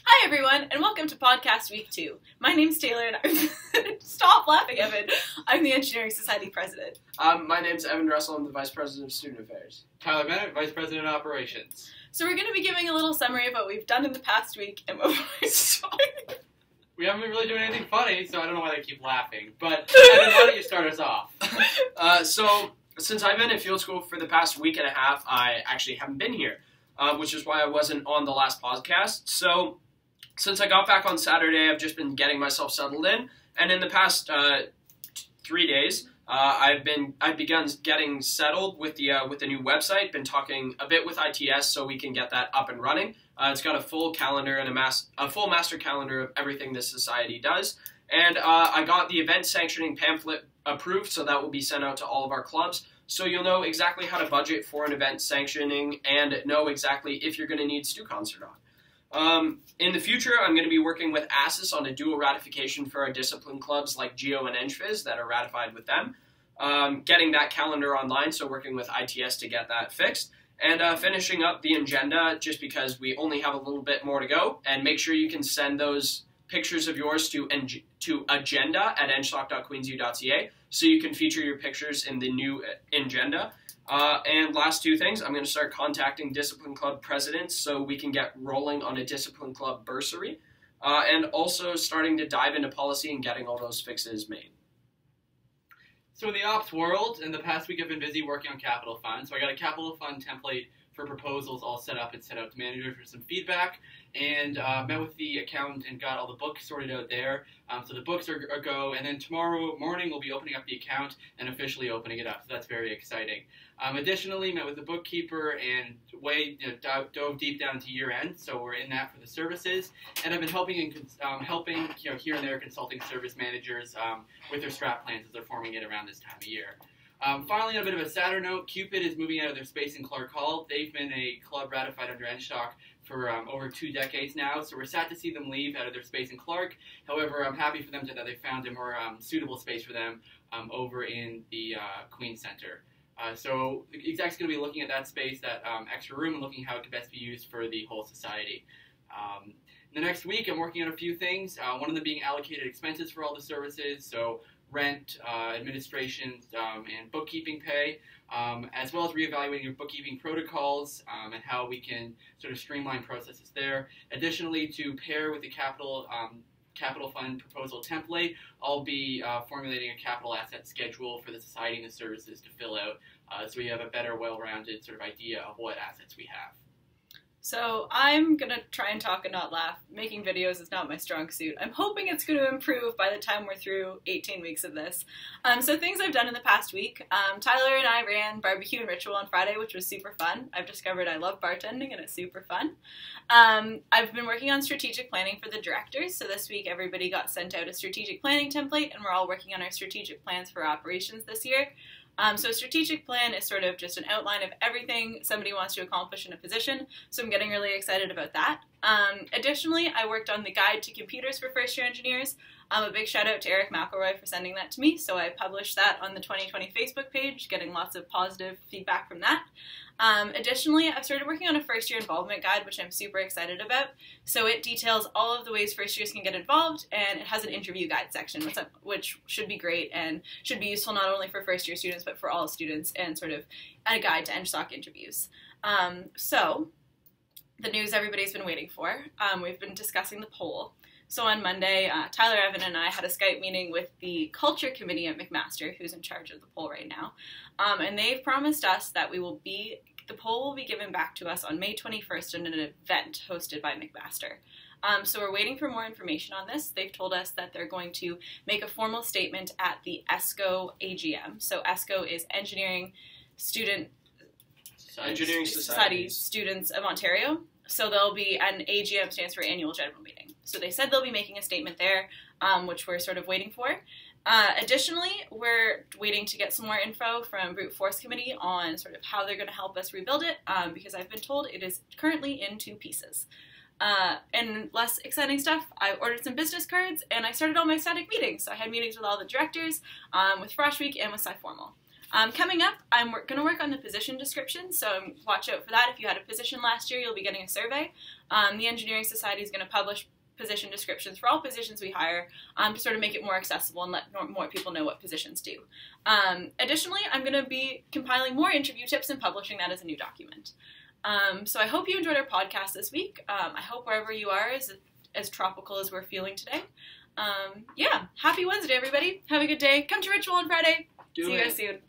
Hi everyone, and welcome to podcast week 2. My name's Taylor, and stop laughing, Evan. I'm the Engineering Society president. My name's Evan Russell. I'm the vice president of student affairs. Tyler Bennett, vice president of operations. So we're going to be giving a little summary of what we've done in the past week and what we're starting. We haven't been really doing anything funny, so I don't know why they keep laughing. But Evan, why don't you start us off? So since I've been in field school for the past week and a half, I actually haven't been here, which is why I wasn't on the last podcast. So since I got back on Saturday, I've just been getting myself settled in, and in the past 3 days, I've begun getting settled with the new website. Been talking a bit with ITS so we can get that up and running. It's got a full calendar and a full master calendar of everything this society does, and I got the event sanctioning pamphlet approved, so that will be sent out to all of our clubs. So you'll know exactly how to budget for an event sanctioning and know exactly if you're going to need StuCons or not. In the future, I'm going to be working with ASIS on a dual ratification for our discipline clubs like Geo and EngFiz that are ratified with them. Getting that calendar online, so working with ITS to get that fixed. And finishing up the agenda, just because we only have a little bit more to go. And make sure you can send those pictures of yours to agenda@engsoc.queensu.ca so you can feature your pictures in the new agenda. And last two things, I'm going to start contacting discipline club presidents so we can get rolling on a discipline club bursary, and also starting to dive into policy and getting all those fixes made. So in the ops world, in the past week I've been busy working on capital fund. So I got a capital fund template for proposals all set up and sent out to managers for some feedback, and met with the accountant and got all the books sorted out there. So the books are a go, and then tomorrow morning we'll be opening up the account and officially opening it up. So that's very exciting. Additionally, met with the bookkeeper and dove deep down to year end. So we're in that for the services, and I've been helping here and there consulting service managers with their strat plans as they're forming it around this time of year. Finally, on a bit of a sadder note, Cupid is moving out of their space in Clark Hall. They've been a club ratified under EngSoc for over 2 decades now, so we're sad to see them leave out of their space in Clark. However, I'm happy for them that they found a more suitable space for them over in the Queen Center. So the exec's going to be looking at that space, that extra room, and looking how it could best be used for the whole society. The next week, I'm working on a few things, one of them being allocated expenses for all the services, so rent, administration, and bookkeeping pay, as well as reevaluating your bookkeeping protocols and how we can sort of streamline processes there. Additionally, to pair with the capital fund proposal template, I'll be formulating a capital asset schedule for the society and the services to fill out, so we have a better, well-rounded sort of idea of what assets we have. So I'm going to try and talk and not laugh. Making videos is not my strong suit. I'm hoping it's going to improve by the time we're through 18 weeks of this. So things I've done in the past week. Tyler and I ran barbecue and ritual on Friday, which was super fun. I've discovered I love bartending and it's super fun. I've been working on strategic planning for the directors. So this week everybody got sent out a strategic planning template, and we're all working on our strategic plans for operations this year. So a strategic plan is sort of just an outline of everything somebody wants to accomplish in a position, so I'm getting really excited about that. Additionally, I worked on the guide to computers for first-year engineers. A big shout out to Eric McElroy for sending that to me, so I published that on the 2020 Facebook page, getting lots of positive feedback from that. Additionally, I've started working on a first-year involvement guide, which I'm super excited about. So it details all of the ways first years can get involved, and it has an interview guide section, which should be great and should be useful not only for first-year students, but for all students, and sort of a guide to EngSoc interviews. So the news everybody's been waiting for. We've been discussing the poll. So on Monday, Tyler, Evan, and I had a Skype meeting with the Culture Committee at McMaster, who's in charge of the poll right now, and they've promised us that the poll will be given back to us on May 21st in an event hosted by McMaster. So we're waiting for more information on this. They've told us that they're going to make a formal statement at the ESCO AGM. So ESCO is Engineering Society Students of Ontario. So there'll be an AGM, stands for Annual General Meeting. So they said they'll be making a statement there, which we're sort of waiting for. Additionally, we're waiting to get some more info from Brute Force Committee on sort of how they're going to help us rebuild it, because I've been told it is currently in 2 pieces. And less exciting stuff, I ordered some business cards, and I started all my static meetings. So I had meetings with all the directors, with Frosh Week, and with SciFormal. Coming up, I'm going to work on the position description, so watch out for that. If you had a position last year, you'll be getting a survey. The Engineering Society is going to publish position descriptions for all positions we hire to sort of make it more accessible and let more people know what positions do. Additionally, I'm going to be compiling more interview tips and publishing that as a new document. So I hope you enjoyed our podcast this week. I hope wherever you are is as tropical as we're feeling today. Yeah, happy Wednesday, everybody. Have a good day. Come to Ritual on Friday. See you guys soon.